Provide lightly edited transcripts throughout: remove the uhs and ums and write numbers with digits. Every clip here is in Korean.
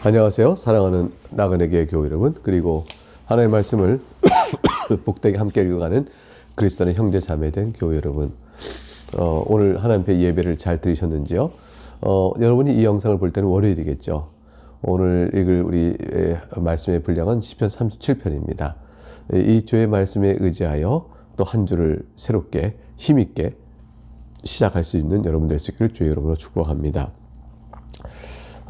안녕하세요. 사랑하는 나그네 교회 여러분, 그리고 하나님의 말씀을 복되게 함께 읽어가는 그리스도의 형제 자매된 교회 여러분, 오늘 하나님 앞에 예배를 잘 들으셨는지요? 여러분이 이 영상을 볼 때는 월요일이겠죠. 오늘 읽을 우리 말씀의 분량은 시편 37편입니다. 이 주의 말씀에 의지하여 또 한 주를 새롭게 힘있게 시작할 수 있는 여러분 될 수 있기를 주의 이름으로 축복합니다.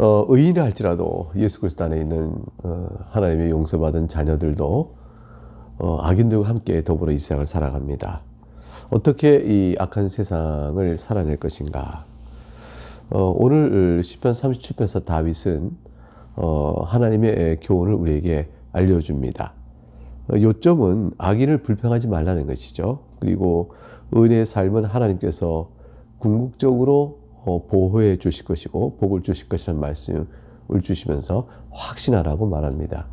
의인이 할지라도 예수 그리스도 안에 있는 하나님의 용서받은 자녀들도 악인들과 함께 더불어 이 세상을 살아갑니다. 어떻게 이 악한 세상을 살아낼 것인가? 오늘 시편 37편에서 다윗은 하나님의 교훈을 우리에게 알려줍니다. 요점은 악인을 불평하지 말라는 것이죠. 그리고 의인의 삶은 하나님께서 궁극적으로 보호해 주실 것이고 복을 주실 것이라는 말씀을 주시면서 확신하라고 말합니다.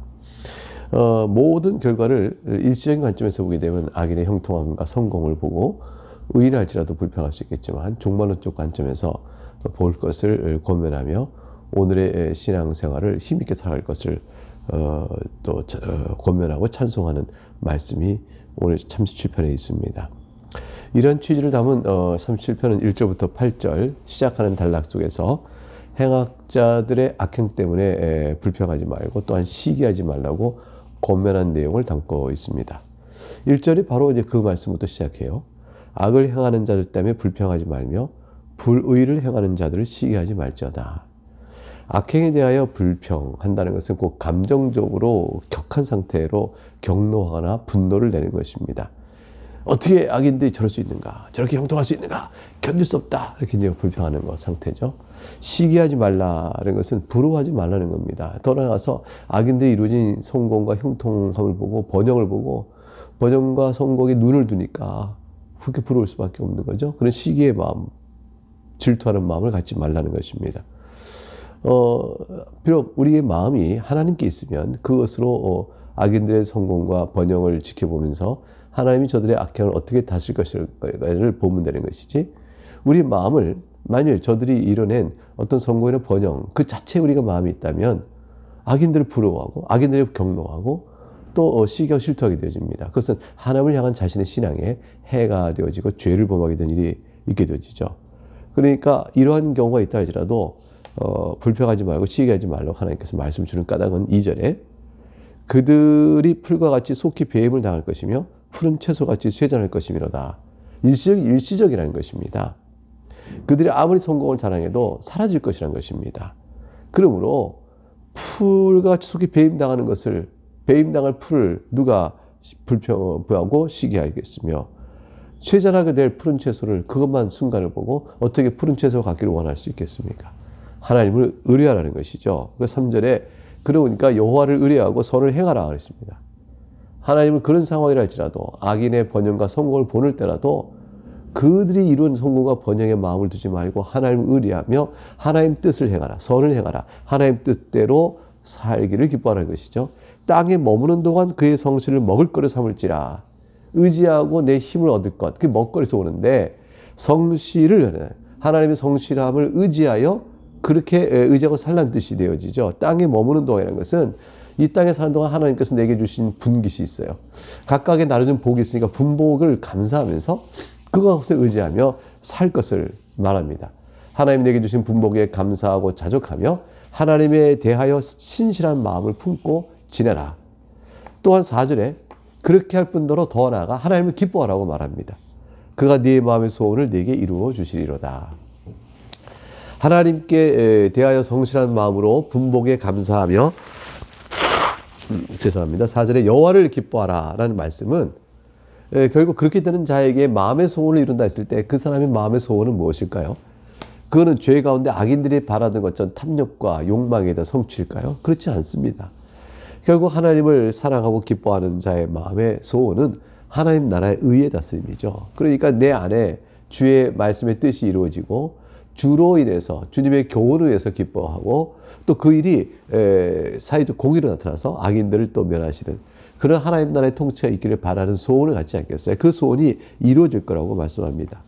모든 결과를 일시적인 관점에서 보게 되면 악인의 형통함과 성공을 보고 의인할지라도 불평할 수 있겠지만 종말론적 관점에서 볼 것을 권면하며 오늘의 신앙생활을 힘있게 살아갈 것을 또 권면하고 찬송하는 말씀이 오늘 37편에 있습니다. 이런 취지를 담은 37편은 1절부터 8절 시작하는 단락 속에서 행악자들의 악행 때문에 불평하지 말고 또한 시기하지 말라고 권면한 내용을 담고 있습니다. 1절이 바로 이제 그 말씀부터 시작해요. 악을 행하는 자들 때문에 불평하지 말며 불의를 행하는 자들을 시기하지 말지어다. 악행에 대하여 불평한다는 것은 꼭 감정적으로 격한 상태로 격노하거나 분노를 내는 것입니다. 어떻게 악인들이 저럴 수 있는가? 저렇게 형통할 수 있는가? 견딜 수 없다. 이렇게 이제 불평하는 것 상태죠. 시기하지 말라는 것은 부러워하지 말라는 겁니다. 더 나아가서 악인들이 이루어진 성공과 형통함을 보고 번영을 보고 번영과 성공에 눈을 두니까 그렇게 부러울 수밖에 없는 거죠. 그런 시기의 마음, 질투하는 마음을 갖지 말라는 것입니다. 비록 우리의 마음이 하나님께 있으면 그것으로 악인들의 성공과 번영을 지켜보면서 하나님이 저들의 악행을 어떻게 다스릴 것인가를 보면 되는 것이지, 우리 마음을 만일 저들이 이뤄낸 어떤 성공이나 번영 그 자체에 우리가 마음이 있다면 악인들을 부러워하고 악인들을 경노하고 또 시기하고 질투하게 되어집니다. 그것은 하나님을 향한 자신의 신앙에 해가 되어지고 죄를 범하게 된 일이 있게 되어지죠. 그러니까 이러한 경우가 있다 할지라도 불평하지 말고 시기하지 말라고 하나님께서 말씀 주는 까닭은 2절에 그들이 풀과 같이 속히 배임을 당할 것이며 푸른 채소같이 쇠잔할 것이미로다. 일시적이라는 것입니다. 그들이 아무리 성공을 자랑해도 사라질 것이라는 것입니다. 그러므로 풀과 같이 속히 배임당하는 것을, 배임당할 풀을 누가 불평하고 시기하겠으며 쇠잔하게 될 푸른 채소를 그것만 순간을 보고 어떻게 푸른 채소가 갖기를 원할 수 있겠습니까? 하나님을 의뢰하라는 것이죠. 그 3절에 그러니까 여호와를 의뢰하고 선을 행하라 그랬습니다. 하나님은 그런 상황이라 할지라도 악인의 번영과 성공을 보낼 때라도 그들이 이룬 성공과 번영의 마음을 두지 말고 하나님을 의뢰하며 하나님 뜻을 행하라, 선을 행하라, 하나님 뜻대로 살기를 기뻐하는 것이죠. 땅에 머무는 동안 그의 성실을 먹을 거를 삼을지라. 의지하고 내 힘을 얻을 것, 그게 먹거리에서 오는데 성실을, 하나님의 성실함을 의지하여 그렇게 의지하고 살라는 뜻이 되어지죠. 땅에 머무는 동안이라는 것은 이 땅에 사는 동안 하나님께서 내게 주신 분깃이 있어요. 각각의 나눠준 복이 있으니까 분복을 감사하면서 그것에 의지하며 살 것을 말합니다. 하나님 내게 주신 분복에 감사하고 자족하며 하나님에 대하여 신실한 마음을 품고 지내라. 또한 4절에 그렇게 할 뿐더러 더 나아가 하나님을 기뻐하라고 말합니다. 그가 네 마음의 소원을 네게 이루어 주시리로다. 하나님께 대하여 성실한 마음으로 분복에 감사하며 죄송합니다. 4절에 여호와를 기뻐하라 라는 말씀은 결국 그렇게 되는 자에게 마음의 소원을 이룬다 했을 때 그 사람의 마음의 소원은 무엇일까요? 그거는 죄 가운데 악인들이 바라는 것처럼 탐욕과 욕망에 대한 성취일까요? 그렇지 않습니다. 결국 하나님을 사랑하고 기뻐하는 자의 마음의 소원은 하나님 나라의 의의 다스림이죠. 그러니까 내 안에 주의 말씀의 뜻이 이루어지고 주로 인해서 주님의 교훈을 위해서 기뻐하고 또 그 일이 사회적 공의로 나타나서 악인들을 또 멸하시는 그런 하나님 나라의 통치가 있기를 바라는 소원을 갖지 않겠어요? 그 소원이 이루어질 거라고 말씀합니다.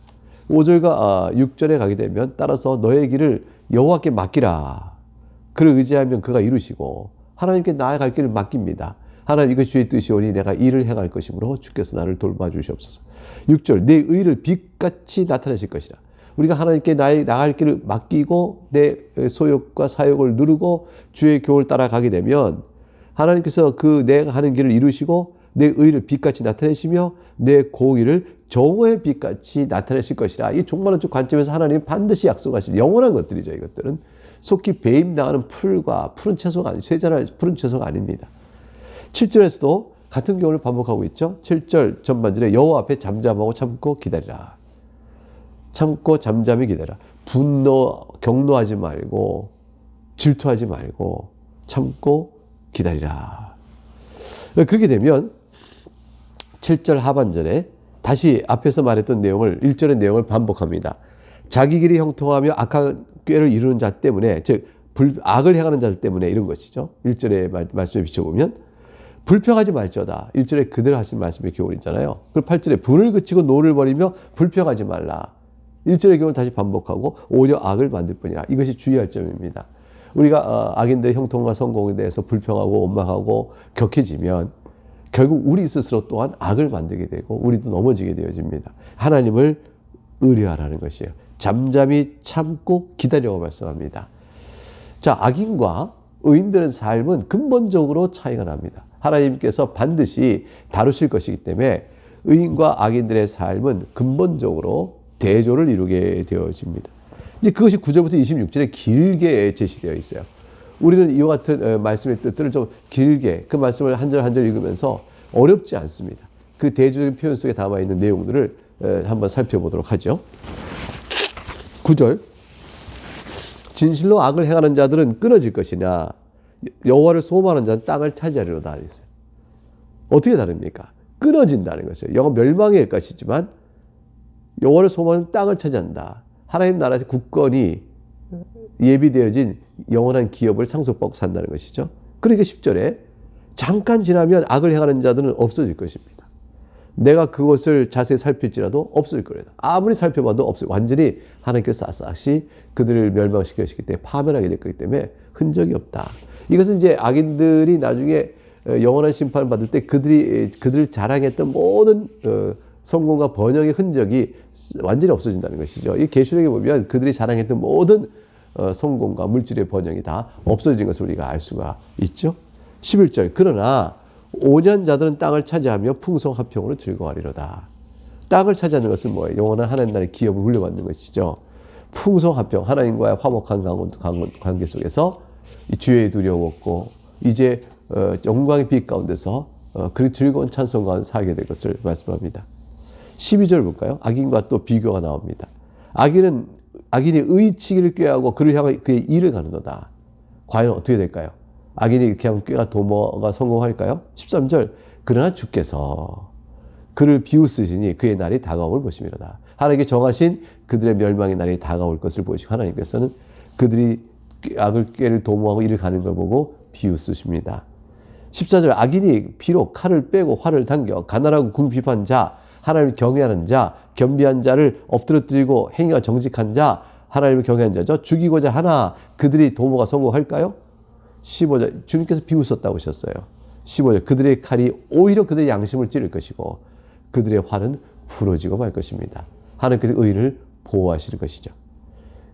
5절과 6절에 가게 되면 따라서 너의 길을 여호와께 맡기라. 그를 의지하면 그가 이루시고 하나님께 나아갈 길을 맡깁니다. 하나님 이것이 주의 뜻이오니 내가 이를 행할 것이므로 주께서 나를 돌봐주시옵소서. 6절 내 의를 빛같이 나타내실 것이라. 우리가 하나님께 나아갈 길을 맡기고 내 소욕과 사욕을 누르고 주의 교훈을 따라가게 되면 하나님께서 그 내가 하는 길을 이루시고 내 의를 빛같이 나타내시며 내 공의를 정오의 빛같이 나타내실 것이라. 이 종말론적 관점에서 하나님이 반드시 약속하실 영원한 것들이죠. 이것들은 속히 배임당하는 풀과 푸른 채소가 아니 쇠자랄 푸른 채소가 아닙니다. 7절에서도 같은 교훈을 반복하고 있죠. 7절 전반절에 여호와 앞에 잠잠하고 참고 기다리라. 참고 잠잠히 기다리라. 격노하지 말고 질투하지 말고 참고 기다리라. 그렇게 되면 7절 하반절에 다시 앞에서 말했던 내용을 1절의 내용을 반복합니다. 자기 길이 형통하며 악한 꾀를 이루는 자 때문에 즉 악을 행하는 자들 때문에 이런 것이죠. 1절의 말씀에 비춰보면 불평하지 말지어다. 1절에 그들 하신 말씀의 교훈 있잖아요. 그리고 8절에 분을 그치고 노를 버리며 불평하지 말라. 1절의 교훈을 다시 반복하고 오히려 악을 만들 뿐이라. 이것이 주의할 점입니다. 우리가 악인들의 형통과 성공에 대해서 불평하고 원망하고 격해지면 결국 우리 스스로 또한 악을 만들게 되고 우리도 넘어지게 되어집니다. 하나님을 의뢰하라는 것이에요. 잠잠히 참고 기다려고 말씀합니다. 자, 악인과 의인들의 삶은 근본적으로 차이가 납니다. 하나님께서 반드시 다루실 것이기 때문에 의인과 악인들의 삶은 근본적으로 대조를 이루게 되어집니다. 이제 그것이 9절부터 26절에 길게 제시되어 있어요. 우리는 이와 같은 말씀의 뜻들을 좀 길게 그 말씀을 한 절 한 절 읽으면서 어렵지 않습니다. 그 대조적인 표현 속에 담아있는 내용들을 한번 살펴보도록 하죠. 9절 진실로 악을 행하는 자들은 끊어질 것이냐 여호와를 소망하는 자는 땅을 차지하리로다 했어요. 어떻게 다릅니까? 끊어진다는 것이에요. 영원 멸망일 것이지만 여호와를 소망하는 땅을 차지한다. 하나님 나라에서 국권이 예비되어진 영원한 기업을 상속받고 산다는 것이죠. 그러니까 10절에 잠깐 지나면 악을 행하는 자들은 없어질 것입니다. 내가 그것을 자세히 살필지라도 없을 거래다. 아무리 살펴봐도 없어요. 완전히 하나님께서 샅샅이 그들을 멸망시키기 때문에 파멸하게 될 거기 때문에 흔적이 없다. 이것은 이제 악인들이 나중에 영원한 심판을 받을 때 그들을 자랑했던 모든 성공과 번영의 흔적이 완전히 없어진다는 것이죠. 이 계시록에 보면 그들이 자랑했던 모든 성공과 물질의 번영이 다 없어진 것을 우리가 알 수가 있죠. 11절 그러나 5년 자들은 땅을 차지하며 풍성합평으로 즐거워하리로다. 땅을 차지하는 것은 뭐예요? 영원한 하나님 나라의 기업을 물려받는 것이죠. 풍성합평 하나님과의 화목한 관계 속에서 주의 두려웠고 이제 영광의 빛 가운데서 그 즐거운 찬송 가운데 살게 될 것을 말씀합니다. 12절 볼까요? 악인과 또 비교가 나옵니다. 악인이 의치기를 꾀하고 그를 향해 그의 일을 가는도다. 과연 어떻게 될까요? 악인이 이렇게 하면 꾀가 도모가 성공할까요? 13절 그러나 주께서 그를 비웃으시니 그의 날이 다가올 것입니다. 하나님께 정하신 그들의 멸망의 날이 다가올 것을 보시고 하나님께서는 그들이 꾀를 도모하고 일을 가는 걸 보고 비웃으십니다. 14절 악인이 비록 칼을 빼고 활을 당겨 가난하고 궁핍한 자 하나님을 경외하는 자 겸비한 자를 엎드러뜨리고 행위가 정직한 자 하나님을 경외하는 자죠. 죽이고자 하나 그들이 도모가 성공할까요? 15절 주님께서 비웃었다고 하셨어요. 15절 그들의 칼이 오히려 그들의 양심을 찌를 것이고 그들의 활은 부러지고 말 것입니다. 하나님께서 의인을 보호하실 것이죠.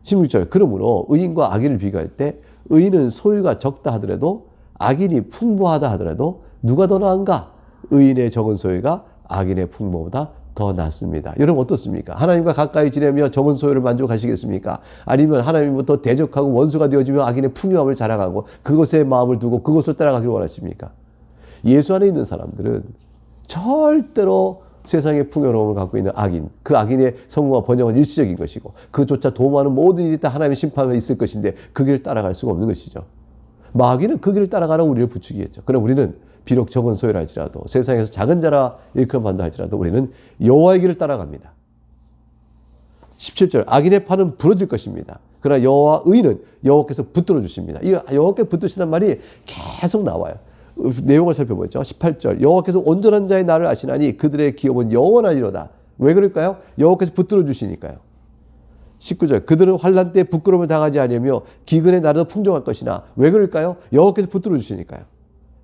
16절 그러므로 의인과 악인을 비교할 때 의인은 소유가 적다 하더라도 악인이 풍부하다 하더라도 누가 더 나은가? 의인의 적은 소유가 악인의 풍부보다 더 낫습니다. 여러분 어떻습니까? 하나님과 가까이 지내며 적은 소유를 만족하시겠습니까? 아니면 하나님부터 대적하고 원수가 되어지며 악인의 풍요함을 자랑하고 그것에 마음을 두고 그것을 따라가길 원하십니까? 예수 안에 있는 사람들은 절대로 세상의 풍요로움을 갖고 있는 악인, 그 악인의 성공과 번영은 일시적인 것이고 그조차 도모하는 모든 일이 다 하나님의 심판에 있을 것인데 그 길을 따라갈 수가 없는 것이죠. 마귀는 그 길을 따라가라고 우리를 부추기겠죠. 그럼 우리는 비록 적은 소유를 할지라도 세상에서 작은 자라 일컬어만다 할지라도 우리는 여호와의 길을 따라갑니다. 17절 악인의 팔은 부러질 것입니다. 그러나 의인은 여호와께서 붙들어 주십니다. 이 여호와께서 붙드시는 말이 계속 나와요. 내용을 살펴보죠. 18절 여호와께서 온전한 자의 날을 아시나니 그들의 기업은 영원하리로다. 왜 그럴까요? 여호와께서 붙들어 주시니까요. 19절 그들은 환난 때 부끄러움을 당하지 아니하며 기근의 날에도 풍족할 것이나 왜 그럴까요? 여호와께서 붙들어 주시니까요.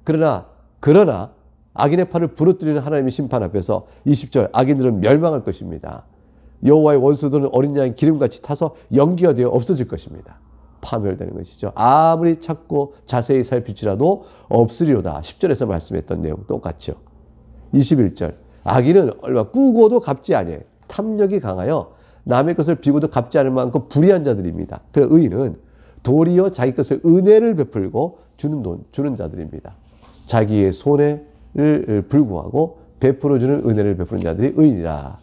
그러나 악인의 팔을 부러뜨리는 하나님의 심판 앞에서 20절 악인들은 멸망할 것입니다. 여호와의 원수들은 어린 양의 기름같이 타서 연기가 되어 없어질 것입니다. 파멸되는 것이죠. 아무리 찾고 자세히 살필지라도 없으리로다. 10절에서 말씀했던 내용 똑같죠. 21절 악인은 얼마 꾸고도 갚지 아니해요. 탐욕이 강하여 남의 것을 비고도 갚지 않을 만큼 불의한 자들입니다. 그래서 의인은 도리어 자기 것을 은혜를 베풀고 주는 자들입니다. 자기의 손해를 불구하고 베풀어주는 은혜를 베푸는 자들이 의인이라.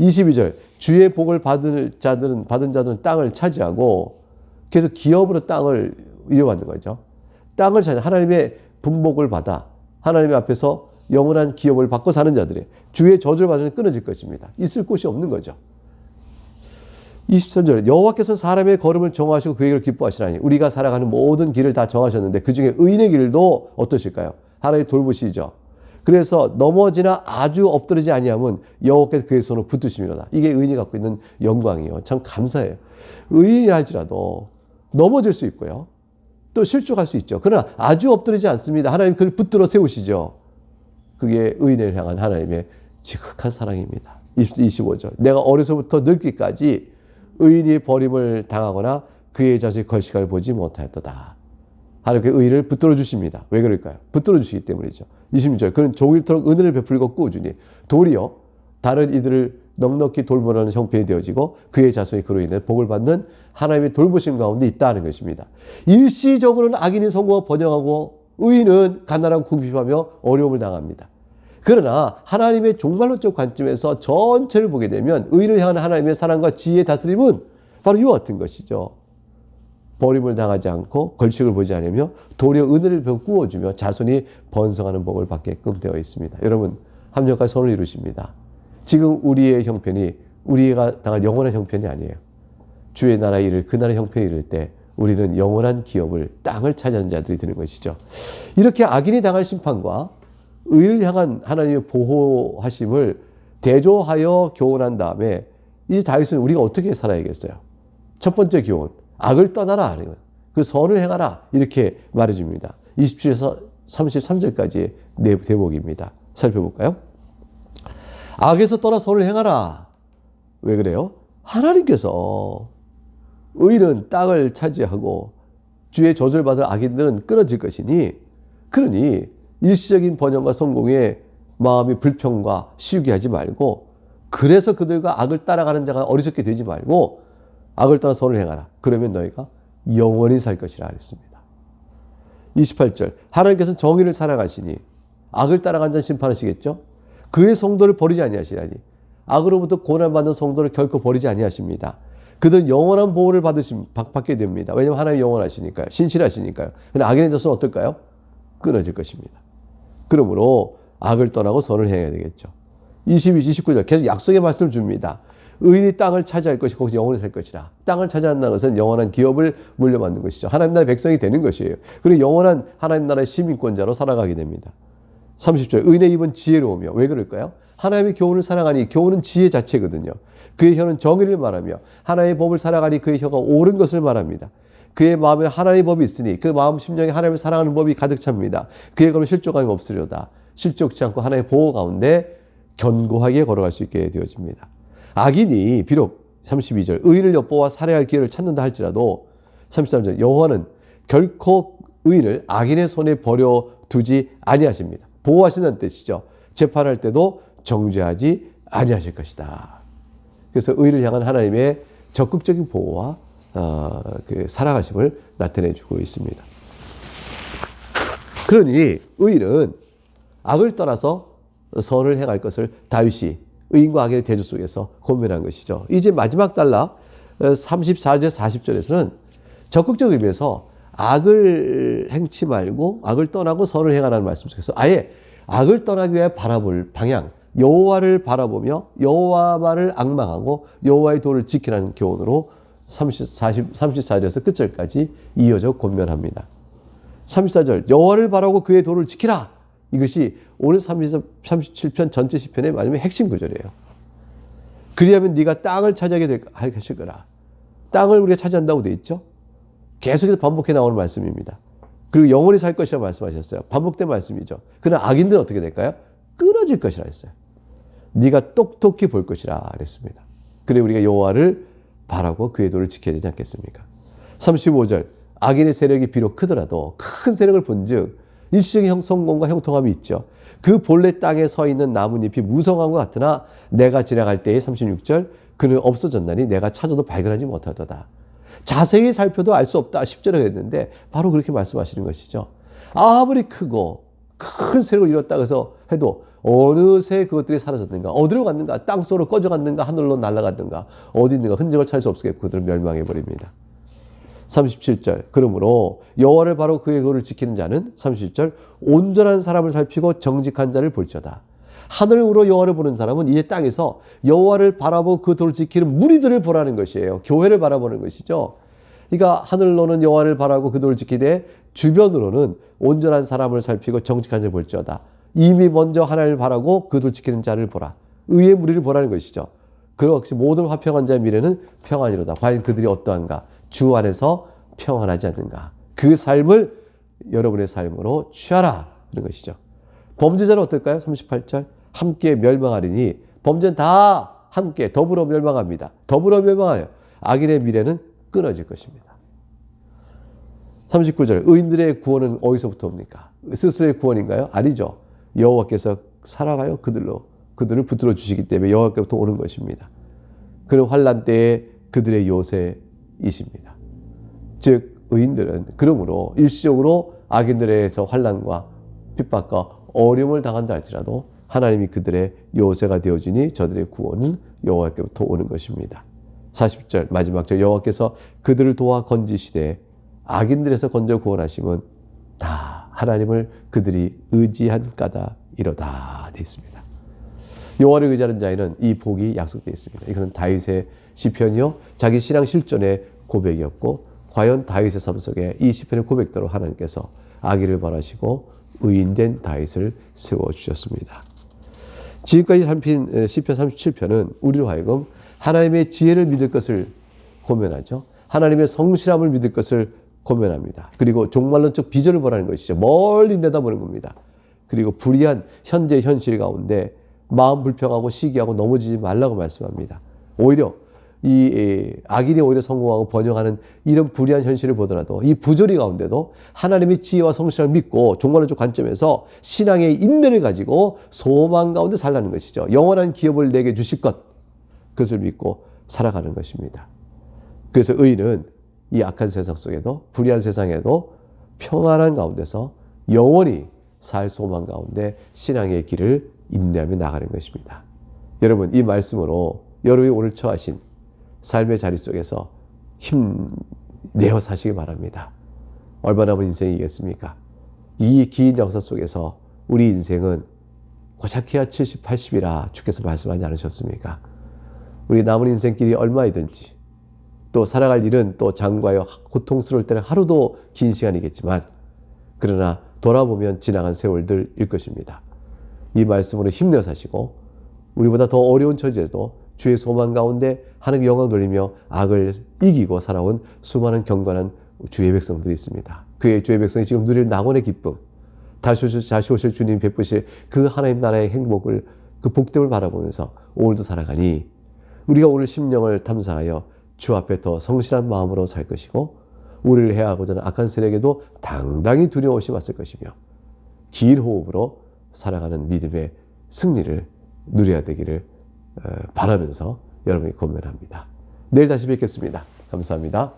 22절 주의 복을 받은 자들은 땅을 차지하고 계속 기업으로 땅을 이어받는 거죠. 땅을 차지 하나님의 분복을 받아 하나님의 앞에서 영원한 기업을 받고 사는 자들이 주의 저주를 받으면 끊어질 것입니다. 있을 곳이 없는 거죠. 23절 여호와께서 사람의 걸음을 정하시고 그의 길을 기뻐하시나니 우리가 살아가는 모든 길을 다 정하셨는데 그중에 의인의 길도 어떠실까요? 하나님 돌보시죠. 그래서 넘어지나 아주 엎드리지 아니하면 여호와께서 그의 손을 붙드심이로다. 이게 의인이 갖고 있는 영광이에요. 참 감사해요. 의인이 할지라도 넘어질 수 있고요. 또 실족할 수 있죠. 그러나 아주 엎드리지 않습니다. 하나님 그를 붙들어 세우시죠. 그게 의인을 향한 하나님의 지극한 사랑입니다. 25절 내가 어려서부터 늙기까지 의인이 버림을 당하거나 그의 자식이 걸식을 보지 못하였도다. 하나님께 의인을 붙들어 주십니다. 왜 그럴까요? 붙들어 주시기 때문이죠. 26절 그는 종일토록 은혜를 베풀고 꾸어주니 도리어 다른 이들을 넉넉히 돌보라는 형편이 되어지고 그의 자손이 그로 인해 복을 받는 하나님의 돌보심 가운데 있다는 것입니다. 일시적으로는 악인이 성공하고 번영하고 의인은 가난하고 궁핍하며 어려움을 당합니다. 그러나 하나님의 종말론적 관점에서 전체를 보게 되면 의인을 향한 하나님의 사랑과 지혜의 다스림은 바로 이와 같은 것이죠. 버림을 당하지 않고 걸식을 보지 않으며 도리어 은혜를 꾸어주며 자손이 번성하는 복을 받게끔 되어 있습니다. 여러분 합력과 선을 이루십니다. 지금 우리의 형편이 우리가 당할 영원한 형편이 아니에요. 주의 나라에 이를 그 나라의 형편에 이를 때 우리는 영원한 기업을 땅을 차지하는 자들이 되는 것이죠. 이렇게 악인이 당할 심판과 의를 향한 하나님의 보호하심을 대조하여 교훈한 다음에 이 다윗은 우리가 어떻게 살아야겠어요? 첫 번째 교훈, 악을 떠나라. 그 선을 행하라. 이렇게 말해줍니다. 27에서 33절까지의 대목입니다. 살펴볼까요? 악에서 떠나 선을 행하라. 왜 그래요? 하나님께서 의인은 땅을 차지하고 주의 저주를 받을 악인들은 끊어질 것이니 그러니 일시적인 번영과 성공에 마음이 불평과 시우게 하지 말고 그래서 그들과 악을 따라가는 자가 어리석게 되지 말고 악을 따라 선을 행하라. 그러면 너희가 영원히 살 것이라 그랬습니다. 28절 하나님께서는 정의를 사랑하시니 악을 따라간 자는 심판하시겠죠. 그의 성도를 버리지 아니하시라니 악으로부터 고난받는 성도를 결코 버리지 아니하십니다. 그들은 영원한 보호를 받게 됩니다. 왜냐하면 하나님이 영원하시니까요. 신실하시니까요. 그런데 악인의 자손은 어떨까요? 끊어질 것입니다. 그러므로 악을 떠나고 선을 행해야 되겠죠. 29절 계속 약속의 말씀을 줍니다. 의인이 땅을 차지할 것이고 거기서 영원히 살 것이라. 땅을 차지한다는 것은 영원한 기업을 물려받는 것이죠. 하나님 나라의 백성이 되는 것이에요. 그리고 영원한 하나님 나라의 시민권자로 살아가게 됩니다. 30절 의인의 입은 지혜로우며 왜 그럴까요? 하나님의 교훈을 사랑하니 교훈은 지혜 자체거든요. 그의 혀는 정의를 말하며 하나님의 법을 살아가니 그의 혀가 옳은 것을 말합니다. 그의 마음에 하나님의 법이 있으니 그 마음 심령에 하나님을 사랑하는 법이 가득 찹니다. 그의 걸음 실족함이 없으려다. 실족치 않고 하나님의 보호 가운데 견고하게 걸어갈 수 있게 되어집니다. 악인이 비록 32절 의인을 엿보아 살해할 기회를 찾는다 할지라도 33절 여호와는 결코 의인을 악인의 손에 버려두지 아니하십니다. 보호하신다는 뜻이죠. 재판할 때도 정죄하지 아니하실 것이다. 그래서 의인을 향한 하나님의 적극적인 보호와 그 사랑하심을 나타내주고 있습니다. 그러니 의인은 악을 떠나서 선을 행할 것을 다윗이 의인과 악의 대조 속에서 권면한 것이죠. 이제 마지막 단락 34절 40절에서는 적극적 의미에서 악을 행치 말고 악을 떠나고 선을 행하라는 말씀 속에서 아예 악을 떠나기 위해 바라볼 방향 여호와를 바라보며 여호와만을 앙망하고 여호와의 도를 지키라는 교훈으로 34절에서 끝절까지 이어져 권면합니다. 34절 여호와를 바라고 그의 도를 지키라. 이것이 오늘 37편 전체 시편의 마지막 핵심 구절이에요. 그리하면 네가 땅을 차지하게 할 것이거라. 땅을 우리가 차지한다고 돼 있죠. 계속해서 반복해 나오는 말씀입니다. 그리고 영원히 살 것이라고 말씀하셨어요. 반복된 말씀이죠. 그러나 악인들은 어떻게 될까요? 끊어질 것이라 했어요. 네가 똑똑히 볼 것이라 그랬습니다. 그래 우리가 여호와를 바라고 그의 도를 지켜야 되지 않겠습니까? 35절 악인의 세력이 비록 크더라도 큰 세력을 본즉 일시적인 성공과 형통함이 있죠. 그 본래 땅에 서 있는 나뭇잎이 무성한 것 같으나 내가 지나갈 때에 36절 그는 없어졌나니 내가 찾아도 발견하지 못하도다. 자세히 살펴도 알 수 없다 10절에 했는데 바로 그렇게 말씀하시는 것이죠. 아무리 크고 큰 세력을 이뤘다 해서 해도 어느새 그것들이 사라졌는가, 어디로 갔는가, 땅속으로 꺼져갔는가, 하늘로 날아갔는가, 어디 있는가 흔적을 찾을 수 없게 그들을 멸망해버립니다. 37절 그러므로 여호와를 바로 그의 도를 지키는 자는 37절 온전한 사람을 살피고 정직한 자를 볼지어다. 하늘으로 여호와를 보는 사람은 이제 땅에서 여호와를 바라보고 그 도를 지키는 무리들을 보라는 것이에요. 교회를 바라보는 것이죠. 그러니까 하늘로는 여호와를 바라고 그 도를 지키되 주변으로는 온전한 사람을 살피고 정직한 자를 볼지어다. 이미 먼저 하나님을 바라고 그 도를 지키는 자를 보라. 의의 무리를 보라는 것이죠. 그렇지 모든 화평한 자의 미래는 평안이로다. 과연 그들이 어떠한가? 주 안에서 평안하지 않는가? 그 삶을 여러분의 삶으로 취하라 그런 것이죠. 범죄자는 어떨까요? 38절 함께 멸망하리니 범죄는 다 함께 더불어 멸망합니다. 더불어 멸망하여 악인의 미래는 끊어질 것입니다. 39절 의인들의 구원은 어디서부터 옵니까? 스스로의 구원인가요? 아니죠. 여호와께서 살아가요 그들을 붙들어 주시기 때문에 여호와께부터 오는 것입니다. 그런 환난 때에 그들의 요새이십니다. 즉 의인들은 그러므로 일시적으로 악인들에게서 환난과 핍박과 어려움을 당한다 할지라도 하나님이 그들의 요새가 되어주니 저들의 구원은 여호와께부터 오는 것입니다. 40절 마지막 절 여호와께서 그들을 도와 건지시되 악인들에서 건져 구원하심은 다 하나님을 그들이 의지한 까닭이로다 되어 있습니다. 여호와를 의지하는 자에는 이 복이 약속되어 있습니다. 이것은 다윗의 시편이요 자기 신앙 실존의 고백이었고 과연 다윗의 삶 속에 이 시편의 고백대로 하나님께서 악인을 벌하시고 의인된 다윗을 세워주셨습니다. 지금까지 살핀 시편 37편은 우리로 하여금 하나님의 지혜를 믿을 것을 고면하죠. 하나님의 성실함을 믿을 것을 고면합니다. 그리고 종말론적 비전을 보라는 것이죠. 멀리 내다보는 겁니다. 그리고 불의한 현재 현실 가운데 마음 불평하고 시기하고 넘어지지 말라고 말씀합니다. 오히려 이 악인이 오히려 성공하고 번영하는 이런 불의한 현실을 보더라도 이 부조리 가운데도 하나님의 지혜와 성실함을 믿고 종말론적 관점에서 신앙의 인내를 가지고 소망 가운데 살라는 것이죠. 영원한 기업을 내게 주실 것 그것을 믿고 살아가는 것입니다. 그래서 의인은 이 악한 세상 속에도 불의한 세상에도 평안한 가운데서 영원히 살 소망 가운데 신앙의 길을 인내하며 나가는 것입니다. 여러분 이 말씀으로 여러분이 오늘 처하신 삶의 자리 속에서 힘내어 사시기 바랍니다. 얼마나 남은 인생이겠습니까? 이 긴 역사 속에서 우리 인생은 고작해야 70, 80이라 주께서 말씀하지 않으셨습니까? 우리 남은 인생길이 얼마이든지 또 살아갈 일은 또 장과여 고통스러울 때는 하루도 긴 시간이겠지만 그러나 돌아보면 지나간 세월들일 것입니다. 이 말씀으로 힘내어 사시고 우리보다 더 어려운 처지에도 주의 소망 가운데 하나님께 영광 돌리며 악을 이기고 살아온 수많은 경건한 주의 백성들이 있습니다. 그의 주의 백성이 지금 누릴 낙원의 기쁨, 다시 오실 주님 베푸실 그 하나님 나라의 행복을 그 복됨을 바라보면서 오늘도 살아가니 우리가 오늘 심령을 탐사하여 주 앞에 더 성실한 마음으로 살 것이고 우리를 해하고자 하는 악한 세력에도 당당히 두려워시 왔을 것이며 긴 호흡으로 살아가는 믿음의 승리를 누려야 되기를 바라면서 여러분이 권면합니다. 내일 다시 뵙겠습니다. 감사합니다.